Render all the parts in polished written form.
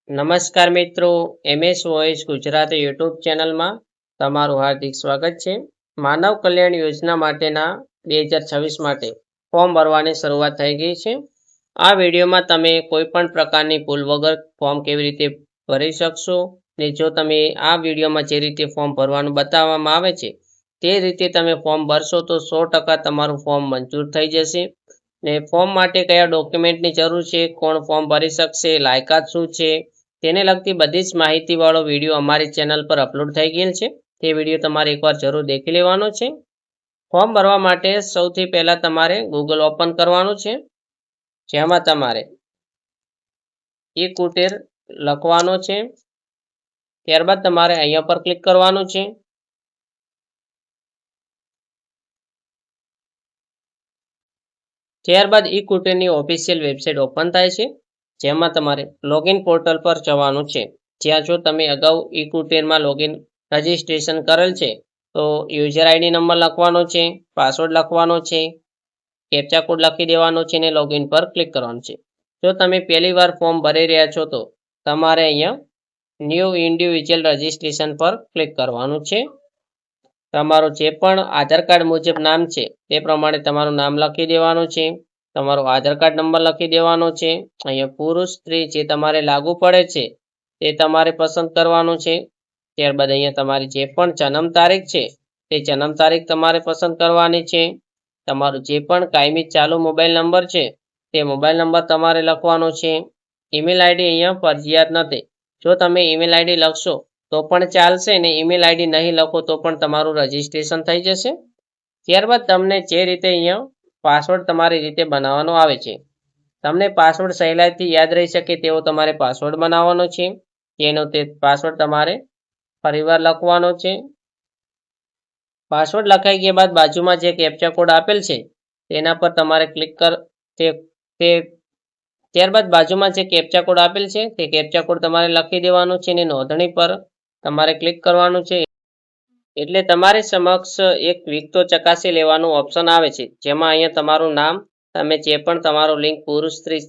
નમસ્કાર મિત્રો, MS voice Gujarati YouTube ચેનલમાં તમારું હાર્દિક સ્વાગત છે. માનવ કલ્યાણ યોજના માટેના 2026 માટે ફોર્મ ભરવાની શરૂઆત થઈ ગઈ છે. આ વિડીયોમાં તમે કોઈ પણ પ્રકારની ભૂલ વગર ફોર્મ કેવી રીતે ભરી શકશો ને જો તમે આ વિડીયોમાં જે રીતે ફોર્મ ભરવાનું બતાવવામાં આવે છે તે રીતે તમે ફોર્મ ભરશો તો 100% તમારું ફોર્મ મંજૂર થઈ જશે. ને ફોર્મ માટે કયા ડોક્યુમેન્ટની જરૂર છે, કોણ ફોર્મ ભરી શકશે, લાયકાત શું છે, તેને લગતી બધી જ માહિતીવાળો વિડીયો અમારી ચેનલ પર અપલોડ થઈ ગયેલ છે. તે વિડીયો તમારે એકવાર જરૂર દેખી લેવાનો છે. ફોર્મ ભરવા માટે સૌથી પહેલાં તમારે ગૂગલ ઓપન કરવાનું છે, જેમાં તમારે e-કુટેર લખવાનો છે. ત્યારબાદ તમારે અહીંયા પર ક્લિક કરવાનું છે. ત્યારબાદ e-કુટેરની ઓફિશિયલ વેબસાઇટ ઓપન થાય છે, જેમાં તમારે લોગિન પોર્ટલ પર જવાનું છે. જ્યાં જો તમે અગાઉ e-કુટેરમાં લોગિન રજિસ્ટ્રેશન કરેલ છે તો યુઝર આઈડી નંબર લખવાનો છે, પાસવર્ડ લખવાનો છે, કેપ્ચા કોડ લખી દેવાનો છે અને લોગિન પર ક્લિક કરવાનું છે. જો તમે પહેલી વાર ફોર્મ ભરી રહ્યા છો તો તમારે અહીંયા ન્યૂ ઇન્ડિવિજ્યુઅલ રજિસ્ટ્રેશન પર ક્લિક કરવાનું છે. તમારું જે પણ આધાર કાર્ડ મુજબ નામ છે તે પ્રમાણે તમારું નામ લખી દેવાનું છે, તમારો આધાર કાર્ડ નંબર લખી દેવાનો છે. અહીંયા પુરુષ સ્ત્રી જે તમારે લાગુ પડે છે તે તમારે પસંદ કરવાનું છે. ત્યારબાદ અહીંયા તમારી જે પણ જન્મ તારીખ છે તે જન્મ તારીખ તમારે પસંદ કરવાની છે. તમારું જે પણ કાયમી ચાલુ મોબાઈલ નંબર છે તે મોબાઈલ નંબર તમારે લખવાનો છે. ઈમેલ આઈડી અહીંયા ફરજિયાત નથી. જો તમે ઈમેલ આઈડી લખશો તો પણ ચાલશે ને ઈમેલ આઈડી નહીં લખો તો પણ તમારું રજિસ્ટ્રેશન થઈ જશે. ત્યારબાદ તમને જે રીતે અહીંયા પાસવર્ડ તમારી રીતે બનાવવાનો આવે છે, તમને પાસવર્ડ સહેલાઈથી યાદ રહી શકે તેવો તમારે પાસવર્ડ બનાવવાનો છે. તે પાસવર્ડ તમારે ફરીવાર લખવાનો છે. પાસવર્ડ લખાઈ ગયા બાદ બાજુમાં જે કેપ્ચા કોડ આપેલ છે તેના પર તમારે ક્લિક ત્યારબાદ બાજુમાં જે કેપ્ચા કોડ આપેલ છે તે કેપ્ચા કોડ તમારે લખી દેવાનો છે અને નોંધણી પર તમારે ક્લિક કરવાનું છે. એટલે તમારી સમક્ષ એક વિગતો ચકાસી લેવાનું ઓપ્શન આવે છે, જેમાં અહીંયા તમારું નામ, તમે જે પણ તમારું લિંક પુરુષ સ્ત્રી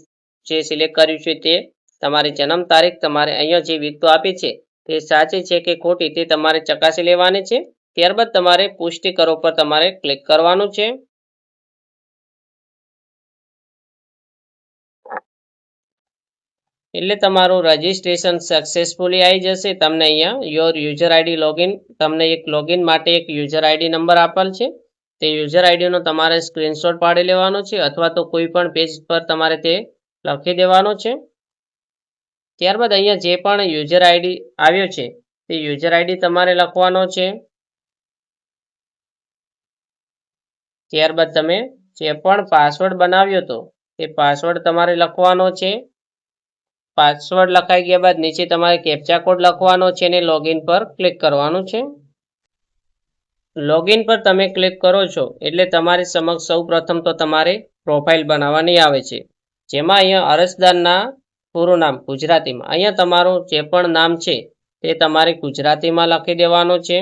જે સિલેક્ટ કર્યું છે તે, તમારી જન્મ તારીખ, તમારે અહીંયા જે વિગતો આપી છે તે સાચી છે કે ખોટી તે તમારે ચકાસી લેવાની છે. ત્યારબાદ તમારે પુષ્ટિ કરો પર તમારે ક્લિક કરવાનું છે. એટલે તમારું રજિસ્ટ્રેશન સક્સેસફુલી આવી જશે. તમને અહીંયા યોર યુઝર આઈડી લોગિન, તમને એક લોગિન માટે એક યુઝર આઈડી નંબર આપેલ છે. તે યુઝર આઈડીનો તમારે સ્ક્રીનશોટ પાડી લેવાનો છે અથવા તો કોઈ પણ પેજ પર તમારે તે લખી દેવાનો છે. ત્યારબાદ અહીંયા જે પણ યુઝર આઈડી આવ્યો છે તે યુઝર આઈડી તમારે લખવાનો છે. ત્યારબાદ તમે જે પણ પાસવર્ડ બનાવ્યો હતો તે પાસવર્ડ તમારે લખવાનો છે. પાસવર્ડ લખાઈ ગયા બાદ નીચે તમારે કેપ્ચા કોડ લખવાનો છે અને લોગિન પર ક્લિક કરવાનું છે. લોગિન પર તમે ક્લિક કરો છો એટલે તમારી સમક્ષ સૌ પ્રથમ તો તમારે પ્રોફાઇલ બનાવવાની આવે છે, જેમાં અહીંયા અરજદારના પૂરું નામ ગુજરાતીમાં, અહીંયા તમારું જે પણ નામ છે તે તમારે ગુજરાતીમાં લખી દેવાનું છે.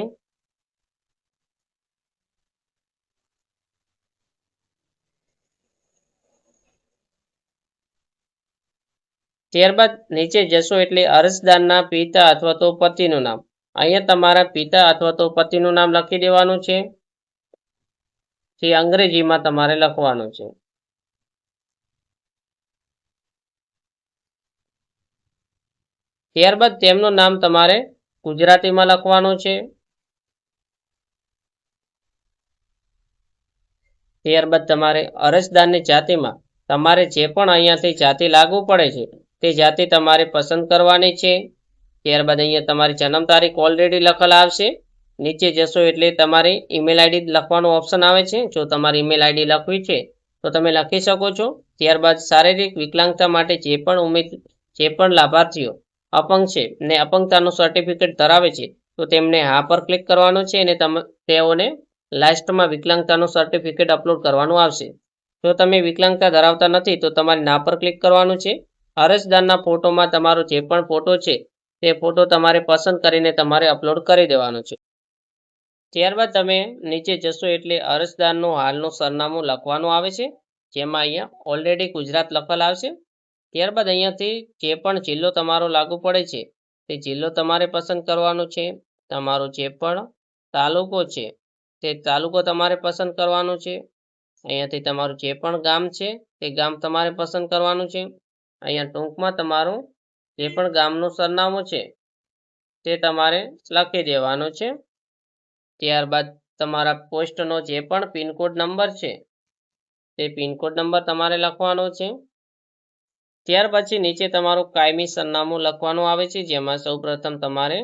ત્યારબાદ નીચે જશો એટલે અરજદારના પિતા અથવા તો પતિનું નામ, અહીંયા તમારા પિતા અથવા તો પતિનું નામ લખી દેવાનું છે, જે અંગ્રેજીમાં તમારે લખવાનું છે. ત્યારબાદ તેમનું નામ તમારે ગુજરાતીમાં લખવાનું છે. ત્યારબાદ તમારે અરજદારની જાતિમાં તમારે જે પણ અહીંયાથી જાતિ લાગુ પડે છે તે જાતિ તમારે પસંદ કરવાની છે. ત્યારબાદ અહીંયા તમારી જન્મ તારીખ ઓલરેડી લખેલ આવશે. નીચે જશો એટલે તમારી ઈમેલ આઈડી લખવાનું ઓપ્શન આવે છે. જો તમારી ઈમેલ આઈડી લખવી છે તો તમે લખી શકો છો. ત્યારબાદ શારીરિક વિકલાંગતા માટે જે પણ લાભાર્થીઓ અપંગ છે ને અપંગતાનું સર્ટિફિકેટ ધરાવે છે તો તેમને હા પર ક્લિક કરવાનું છે અને તેઓને લાસ્ટમાં વિકલાંગતાનું સર્ટિફિકેટ અપલોડ કરવાનું આવશે. જો તમે વિકલાંગતા ધરાવતા નથી તો તમારે ના પર ક્લિક કરવાનું છે. અરજદારના ફોટોમાં તમારો જે પણ ફોટો છે તે ફોટો તમારે પસંદ કરીને તમારે અપલોડ કરી દેવાનો છે. ત્યારબાદ તમે નીચે જશો એટલે અરજદારનું હાલનું સરનામું લખવાનું આવે છે, જેમાં અહીંયા ઓલરેડી ગુજરાત લખેલ આવશે. ત્યારબાદ અહીંયાથી જે પણ જિલ્લો તમારો લાગુ પડે છે તે જિલ્લો તમારે પસંદ કરવાનો છે. તમારો જે પણ તાલુકો છે તે તાલુકો તમારે પસંદ કરવાનો છે. અહીંયાથી તમારું જે પણ ગામ છે તે ગામ તમારે પસંદ કરવાનું છે. અહીંયા ટૂંકમાં તમારું જે પણ ગામનું સરનામું છે તે તમારે લખી દેવાનું છે. ત્યારબાદ તમારા પોસ્ટનો જે પણ પિનકોડ નંબર છે તે પિનકોડ નંબર તમારે લખવાનો છે. ત્યાર પછી નીચે તમારું કાયમી સરનામું લખવાનું આવે છે, જેમાં સૌપ્રથમ તમારે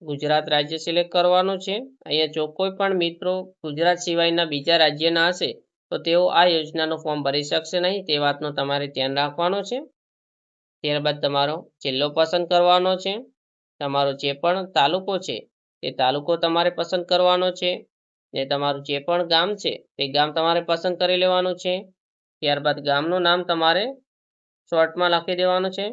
ગુજરાત રાજ્ય સિલેક્ટ કરવાનું છે. અહીંયા જો કોઈ પણ મિત્રો ગુજરાત સિવાયના બીજા રાજ્યના હશે તો તેઓ આ યોજનાનું ફોર્મ ભરી શકશે નહીં, તે વાતનું તમારે ધ્યાન રાખવાનું છે. ત્યારબાદ તમારો જિલ્લો પસંદ કરવાનો છે. તમારો જે પણ તાલુકો છે તે તાલુકો તમારે પસંદ કરવાનો છે. ને તમારું જે પણ ગામ છે તે ગામ તમારે પસંદ કરી લેવાનું છે. ત્યારબાદ ગામનું નામ તમારે શોર્ટમાં લખી દેવાનું છે.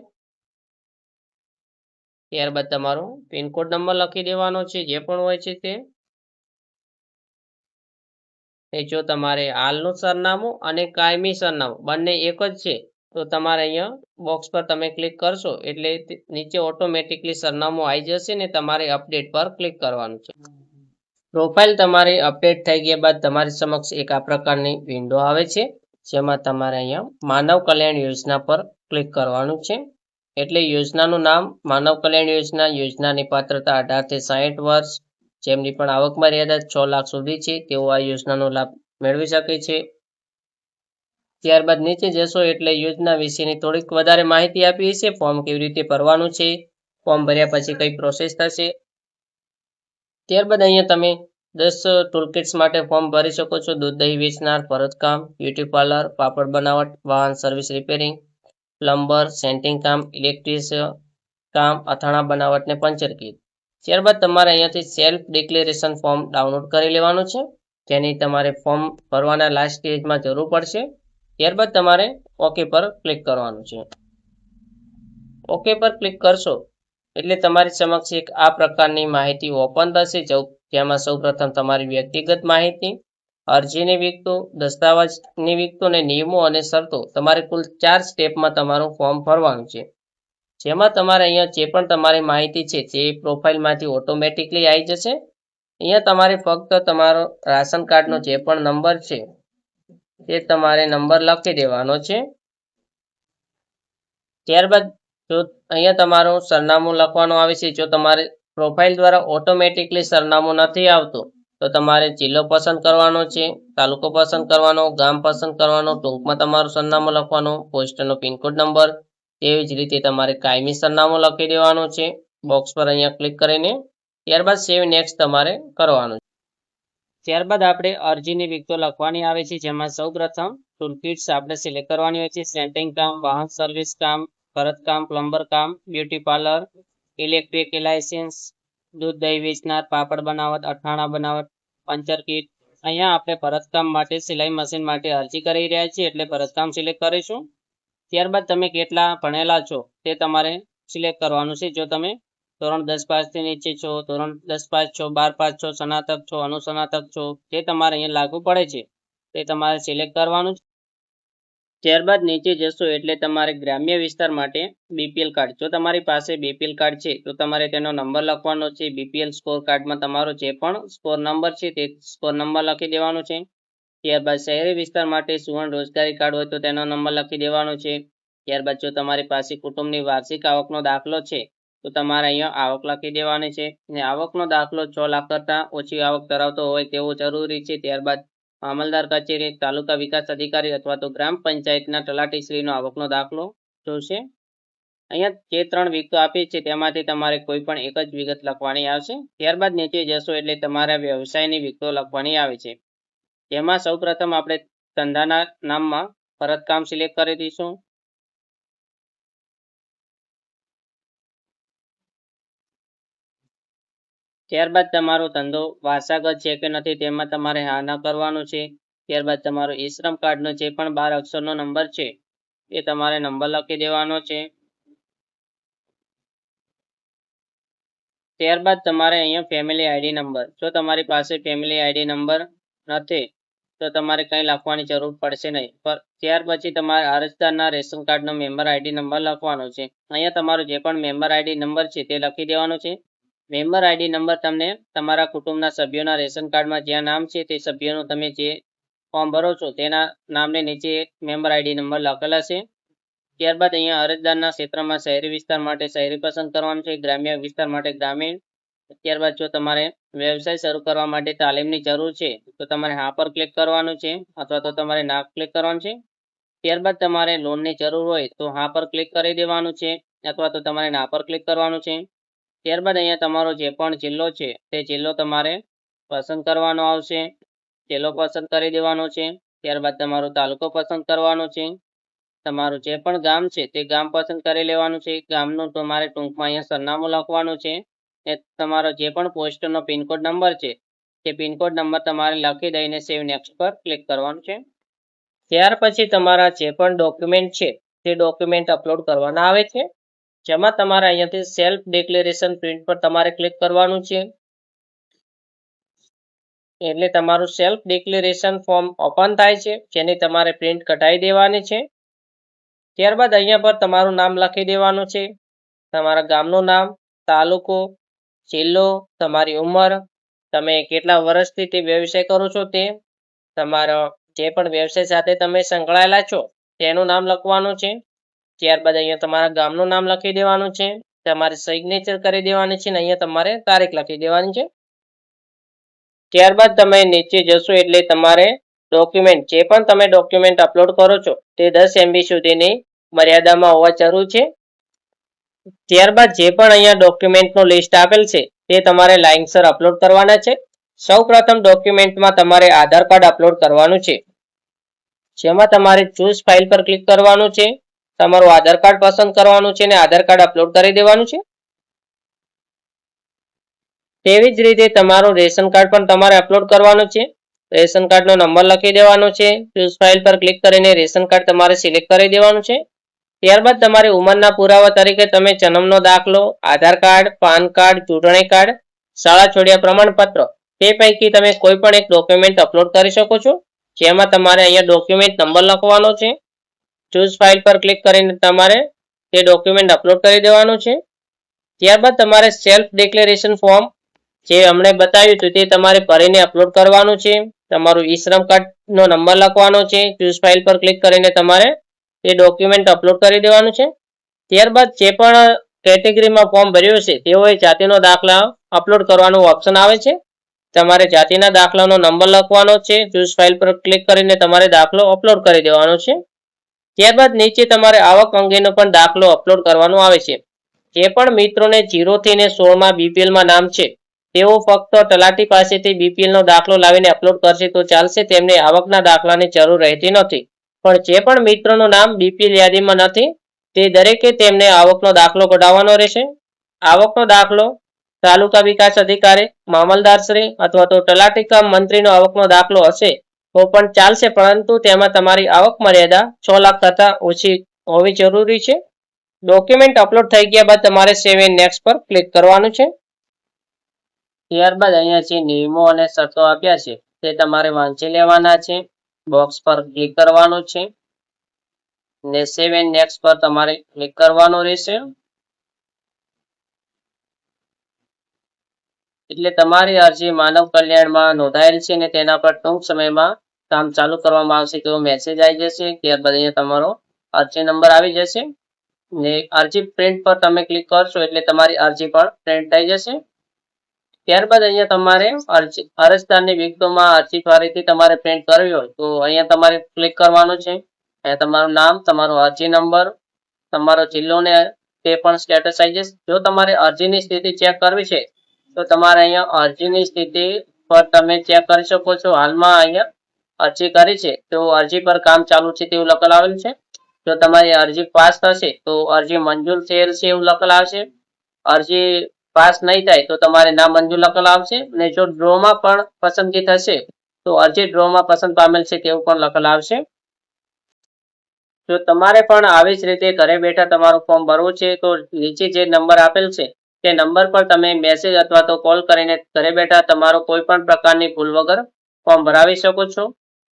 ત્યારબાદ તમારો પિનકોડ નંબર લખી દેવાનો છે જે પણ હોય છે તે. જો તમારે હાલનું સરનામું અને કાયમી સરનામું બંને એક જ છે તો તમારે અહીંયા બોક્સ પર તમે ક્લિક કરશો એટલે નીચે ઓટોમેટિકલી સરનામું આવી જશે ને તમારે અપડેટ પર ક્લિક કરવાનું છે. પ્રોફાઇલ તમારી અપડેટ થઈ ગયા બાદ તમારી સમક્ષ એક આ પ્રકારની વિન્ડો આવે છે, જેમાં તમારે અહીંયા માનવ કલ્યાણ યોજના પર ક્લિક કરવાનું છે. એટલે યોજનાનું નામ માનવ કલ્યાણ યોજના. યોજનાની પાત્રતા 18 થી 60 વર્ષ. જેમની પણ આવક મર્યાદા 6 લાખ સુધી છે તેઓ આ યોજનાનો લાભ મેળવી શકે છે. ત્યારબાદ નીચે જશો એટલે યોજના વિશેની થોડીક વધારે માહિતી આપી છે. ફોર્મ કેવી રીતે ભરવાનું છે, ફોર્મ ભર્યા પછી કઈ પ્રોસેસ થશે. ત્યારબાદ અહીંયા તમે 10 ટૂલકિટ્સ માટે ફોર્મ ભરી શકો છો. દૂધ દહીં વેચનાર, ભરતકામ, બ્યુટી પાર્લર, પાપડ બનાવટ, વાહન સર્વિસ રિપેરિંગ, પ્લમ્બર, સેન્ટિંગ કામ, ઇલેક્ટ્રિક કામ, અથાણા બનાવટ ને પંચર કીટ. ત્યારબાદ તમારે અહીંયાથી સેલ્ફ ડિક્લેરેશન ફોર્મ ડાઉનલોડ કરી લેવાનું છે, જેની તમારે ફોર્મ ભરવાના લાસ્ટ સ્ટેજમાં જરૂર પડશે. ત્યારબાદ તમારે ઓકે પર ક્લિક કરવાનું છે. ઓકે પર ક્લિક કરશો એટલે તમારી સમક્ષ એક આ પ્રકારની માહિતી ઓપન થશે, જેમાં સૌપ્રથમ તમારી વ્યક્તિગત માહિતી, અરજીની વિગતો, દસ્તાવેજની વિગતો અને નિયમો અને શરતો. તમારે કુલ 4 સ્ટેપમાં તમારું ફોર્મ ભરવાનું છે, જેમાં તમારે અહીંયા જે પણ તમારી માહિતી છે તે પ્રોફાઇલમાંથી ઓટોમેટિકલી આવી જશે. અહીંયા તમારે ફક્ત તમારો રાશન કાર્ડનો જે પણ નંબર છે તે તમારે નંબર લખી દેવાનો છે. ત્યારબાદ જો અહીંયા તમારું સરનામું લખવાનું આવે છે. જો તમારે પ્રોફાઇલ દ્વારા ઓટોમેટિકલી સરનામું નથી આવતું તો તમારે જિલ્લો પસંદ કરવાનો છે, તાલુકો પસંદ કરવાનો, ગામ પસંદ કરવાનો, ટૂંકમાં તમારું સરનામું લખવાનું, પોસ્ટનો પિનકોડ નંબર, તેવી જ રીતે તમારે કાયમી સરનામું લખી દેવાનું છે બોક્સ પર અહીંયા ક્લિક કરીને. ત્યારબાદ સેવ નેક્સ્ટ તમારે કરવાનું છે. ત્યારબાદ આપણે અરજીની વિગતો લખવાની આવે છે, જેમાં સૌપ્રથમ ટૂલકિટ્સ આપણે સિલેક્ટ કરવાની હોય છે. સેન્ટિંગ કામ, વાહન સર્વિસ કામ, ભરતકામ, પ્લમ્બર કામ, બ્યુટી પાર્લર, ઇલેક્ટ્રિક લાયસન્સ, દૂધ દહીં વેચનાર, પાપડ બનાવટ, અથાણા બનાવટ, પંચર કીટ. અહીંયા આપણે ભરતકામ માટે સિલાઈ મશીન માટે અરજી કરી રહ્યા છીએ એટલે ભરતકામ સિલેક્ટ કરીશું. ત્યારબાદ તમે કેટલા ભણેલા છો તે તમારે સિલેક્ટ કરવાનું છે. જો તમે ધોરણ 10 પાસથી નીચે છો, ધોરણ 10 પાસ છો, 12 પાસ છો, સ્નાતક છો, અનુસ્નાતક છો, જે તમારે અહીંયા લાગુ પડે છે તે તમારે સિલેક્ટ કરવાનું છે. ત્યારબાદ નીચે જશો એટલે તમારે ગ્રામ્ય વિસ્તાર માટે બીપીએલ કાર્ડ. જો તમારી પાસે બીપીએલ કાર્ડ છે તો તમારે તેનો નંબર લખવાનો છે. બીપીએલ સ્કોર કાર્ડમાં તમારો જે પણ સ્કોર નંબર છે તે સ્કોર નંબર લખી દેવાનો છે. ત્યારબાદ શહેરી વિસ્તાર માટે સુવર્ણ રોજગારી કાર્ડ હોય તો તેનો નંબર લખી દેવાનો છે. ત્યારબાદ જો તમારી પાસે કુટુંબની વાર્ષિક આવકનો દાખલો છે તો તમારે અહીંયા આવક લખી દેવાની છે. અને આવકનો દાખલો 6 લાખ કરતાં ઓછી આવક ધરાવતો હોય તેવો જરૂરી છે. ત્યારબાદ મામલતદાર કચેરી, તાલુકા વિકાસ અધિકારી અથવા તો ગ્રામ પંચાયતના તલાટીશ્રીનો આવકનો દાખલો જોશે. અહીંયા જે 3 વિગતો આપી છે તેમાંથી તમારે કોઈ પણ એક જ વિગત લખવાની આવશે. ત્યારબાદ નીચે જશો એટલે તમારા વ્યવસાયની વિગતો લખવાની આવે છે, જેમાં સૌપ્રથમ આપણે ધંધાના નામમાં ભરતકામ સિલેક્ટ કરી દઈશું. ત્યારબાદ તમારો ધંધો વારસાગત છે કે નથી તેમાં તમારે હા ના કરવાનું છે. ત્યારબાદ તમારો ઈ શ્રમ કાર્ડનો જે પણ 12 અક્ષરનો નંબર છે એ તમારે નંબર લખી દેવાનો છે. ત્યારબાદ તમારે અહીંયા ફેમિલી આઈડી નંબર, જો તમારી પાસે ફેમિલી આઈડી નંબર નથી તો તમારે કંઈ લખવાની જરૂર પડશે નહીં. પર ત્યાર પછી તમારે અરજદારના રેશન કાર્ડનો મેમ્બર આઈડી નંબર લખવાનો છે. અહીંયા તમારો જે પણ મેમ્બર આઈડી નંબર છે તે લખી દેવાનો છે. મેમ્બર આઈડી નંબર તમને તમારા કુટુંબના સભ્યોના રેશન કાર્ડમાં જ્યાં નામ છે તે સભ્યોનું તમે જે ફોર્મ ભરો છો તેના નામને નીચે મેમ્બર આઈડી નંબર લખેલા છે. ત્યારબાદ અહીંયા અરજદારના ક્ષેત્રમાં શહેરી વિસ્તાર માટે શહેરી પસંદ કરવાનું છે, ગ્રામ્ય વિસ્તાર માટે ગ્રામીણ. ત્યારબાદ જો તમારે વ્યવસાય શરૂ કરવા માટે તાલીમની જરૂર છે તો તમારે હા પર ક્લિક કરવાનું છે અથવા તો તમારે ના ક્લિક કરવાનું છે. ત્યારબાદ તમારે લોનની જરૂર હોય તો હા પર ક્લિક કરી દેવાનું છે અથવા તો તમારે ના પર ક્લિક કરવાનું છે. ત્યારબાદ અહીંયા તમારો જે પણ જિલ્લો છે તે જિલ્લો તમારે પસંદ કરવાનો આવશે. જિલ્લો પસંદ કરી દેવાનો છે. ત્યારબાદ તમારો તાલુકો પસંદ કરવાનો છે. તમારું જે પણ ગામ છે તે ગામ પસંદ કરી લેવાનું છે. ગામનું તમારે ટૂંકમાં અહીંયા સરનામું લખવાનું છે. એ તમારો જે પણ પોસ્ટનો પિનકોડ નંબર છે તે પિનકોડ નંબર તમારે લખી દઈને સેવ નેક્સ્ટ પર ક્લિક કરવાનું છે. ત્યાર પછી તમારા જે પણ ડોક્યુમેન્ટ છે તે ડોક્યુમેન્ટ અપલોડ કરવાના આવે છે. જેમાં તમારે અહીંયાથી સેલ્ફ ડિક્લેરેશન પ્રિન્ટ પર તમારે ક્લિક કરવાનું છે. એટલે તમારું સેલ્ફ ડિક્લેરેશન ફોર્મ ઓપન થાય છે, જેની તમારે પ્રિન્ટ કઢાવી દેવાની છે. ત્યારબાદ અહીંયા પર તમારું નામ લખી દેવાનું છે, તમારા ગામનું નામ, તાલુકો, જિલ્લો, તમારી ઉંમર, તમે કેટલા વર્ષથી તે વ્યવસાય કરો છો તે, તમારો જે પણ વ્યવસાય સાથે તમે સંકળાયેલા છો તેનું નામ લખવાનું છે. ત્યારબાદ અહીંયા તમારા ગામનું નામ લખી દેવાનું છે, તમારે સિગ્નેચર કરી દેવાની છે અને અહીંયા તમારે તારીખ લખી દેવાની છે. ત્યારબાદ તમે નીચે જશો એટલે તમારે ડોક્યુમેન્ટ જે પણ તમે ડોક્યુમેન્ટ અપલોડ કરો છો તે 10 MB સુધીની મર્યાદામાં હોવા જરૂર છે. ત્યારબાદ જે પણ અહીંયા ડોક્યુમેન્ટનું લિસ્ટ આપેલ છે તે તમારે લાઇનસર અપલોડ કરવાના છે. સૌપ્રથમ ડોક્યુમેન્ટમાં તમારે આધાર કાર્ડ અપલોડ કરવાનું છે, જેમાં તમારે ચૂઝ ફાઇલ પર ક્લિક કરવાનું છે, તમારું આધાર કાર્ડ પસંદ કરવાનું છે અને આધાર કાર્ડ અપલોડ કરી દેવાનું છે. તેવી જ રીતે તમારું રેશન કાર્ડ પણ તમારે અપલોડ કરવાનું છે. રેશન કાર્ડનો નંબર લખી દેવાનો છે. ચૂઝ ફાઇલ પર ક્લિક કરીને રેશન કાર્ડ તમારે સિલેક્ટ કરી દેવાનું છે. ત્યારબાદ તમારે ઉંમરના પુરાવા તરીકે તમે જન્મનો દાખલો, આધાર કાર્ડ, પાન કાર્ડ, ચૂંટણી કાર્ડ, શાળા છોડ્યા પ્રમાણપત્ર તે પૈકી તમે કોઈ પણ એક ડોક્યુમેન્ટ અપલોડ કરી શકો છો. જેમાં તમારે અહીંયા ડોક્યુમેન્ટ નંબર લખવાનો છે. ચૂઝ ફાઇલ પર ક્લિક કરીને તમારે તે ડોક્યુમેન્ટ અપલોડ કરી દેવાનું છે. ત્યારબાદ તમારે સેલ્ફ ડિક્લેરેશન ફોર્મ જે હમણે બતાવ્યું હતું તે તમારે ભરીને અપલોડ કરવાનું છે. તમારું ઈ શ્રમ કાર્ડનો નંબર લખવાનો છે. ચૂઝ ફાઇલ પર ક્લિક કરીને તમારે તે ડોક્યુમેન્ટ અપલોડ કરી દેવાનું છે. ત્યારબાદ જે પણ કેટેગરીમાં ફોર્મ ભર્યું છે તેઓએ જાતિનો દાખલા અપલોડ કરવાનું ઓપ્શન આવે છે. તમારે જાતિના દાખલાનો નંબર લખવાનો છે. ચૂઝ ફાઇલ પર ક્લિક કરીને તમારે દાખલો અપલોડ કરી દેવાનો છે. ત્યારબાદ નીચે તમારે આવક અંગેનો પણ દાખલો અપલોડ કરવાનો આવે છે. જે પણ મિત્રોને 0 થી 16 BPLમાં નામ છે તેઓ ફક્ત તલાટી પાસેથી BPL નો દાખલો લાવીને અપલોડ કરશે તો ચાલશે, તેમને આવકના દાખલાની જરૂર રહેતી નથી. પણ જે પણ મિત્રોનું નામ BPL યાદીમાં નથી તે દરેકે તેમને આવકનો દાખલો કઢાવવાનો રહેશે. આવકનો દાખલો તાલુકા વિકાસ અધિકારી, મામલદારશ્રી અથવા તો તલાટી કમ મંત્રીનો આવકનો દાખલો હશે તો પણ ચાલશે, પરંતુ તેમાં તમારી આવક મર્યાદા 6 લાખ કરતાં ઓછી હોવી જરૂરી છે. ડોક્યુમેન્ટ અપલોડ થઈ ગયા બાદ તમારે સેવ એન્ડ નેક્સ્ટ પર ક્લિક કરવાનું છે. ત્યારબાદ અહીંયા જે નિયમો અને શરતો આપ્યા છે તે તમારે વાંચી લેવાના છે. બોક્સ પર ક્લિક કરવાનું છે ને સેવ એન્ડ નેક્સ્ટ પર તમારે ક્લિક કરવાનું રહેશે. એટલે તમારી અરજી માનવ કલ્યાણમાં નોંધાયેલ છે અને તેના પર ટૂંક સમયમાં કામ ચાલુ કરવામાં આવશે તેવો મેસેજ આવી જશે. ત્યારબાદ અહીંયા તમારો અરજી નંબર આવી જશે ને અરજી પ્રિન્ટ પર તમે ક્લિક કરશો એટલે તમારી અરજી પણ પ્રિન્ટ થઈ જશે. ત્યારબાદ અહીંયા તમારે અરજદારની વિગતોમાં અરજી ફરીથી તમારે પ્રિન્ટ કરવી હોય તો અહીંયા તમારે ક્લિક કરવાનું છે. અહીંયા તમારું નામ, તમારો અરજી નંબર, તમારો જિલ્લો ને તે પણ સ્ટેટસ આવી જશે. જો તમારે અરજીની સ્થિતિ ચેક કરવી છે તો તમારે અહીંયા અરજીની સ્થિતિ પર તમે ચેક કરી શકો છો. હાલમાં અહીંયા અરજી કરી છે તો અરજી પર કામ ચાલુ છે તેવું લખેલ આવેલ છે. જો તમારી અરજી પાસ થશે તો અરજી મંજૂર થયેલ છે એવું લખેલ આવશે. અરજી પાસ નહીં થાય તો તમારે ના મંજૂર લખેલ આવશે અને જો ડ્રોમાં પણ પસંદગી થશે તો અરજી ડ્રોમાં પસંદ પામેલ છે તેવું પણ લખેલ આવશે. જો તમારે પણ આવી જ રીતે ઘરે બેઠા તમારું ફોર્મ ભરવું છે તો નીચે જે નંબર આપેલ છે તે નંબર પર તમે મેસેજ અથવા તો કોલ કરીને ઘરે બેઠા તમારો કોઈ પણ પ્રકારની ભૂલ વગર ફોર્મ ભરાવી શકો છો.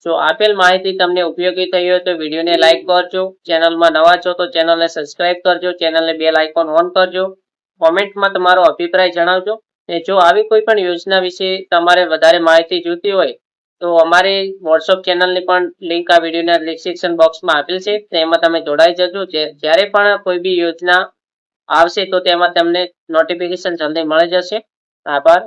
જો આપેલ માહિતી તમને ઉપયોગી થઈ હોય તો વિડીયોને લાઈક કરજો, ચેનલમાં નવા છો તો ચેનલને સબસ્ક્રાઇબ કરજો, ચેનલને બેલ આઇકોન ઓન કરજો, કોમેન્ટમાં તમારો અભિપ્રાય જણાવજો. અને જો આવી કોઈ પણ યોજના વિશે તમારે વધારે માહિતી જોઈતી હોય તો અમારી વોટ્સઅપ ચેનલની પણ લિંક આ વિડીયોના ડિસ્ક્રિપ્શન બોક્સમાં આપેલ છે, તેમાં તમે જોડાઈ જજો. જ્યારે પણ કોઈ બી યોજના આવશે તો તેમાં તમને નોટિફિકેશન જલ્દી મળી જશે. આભાર.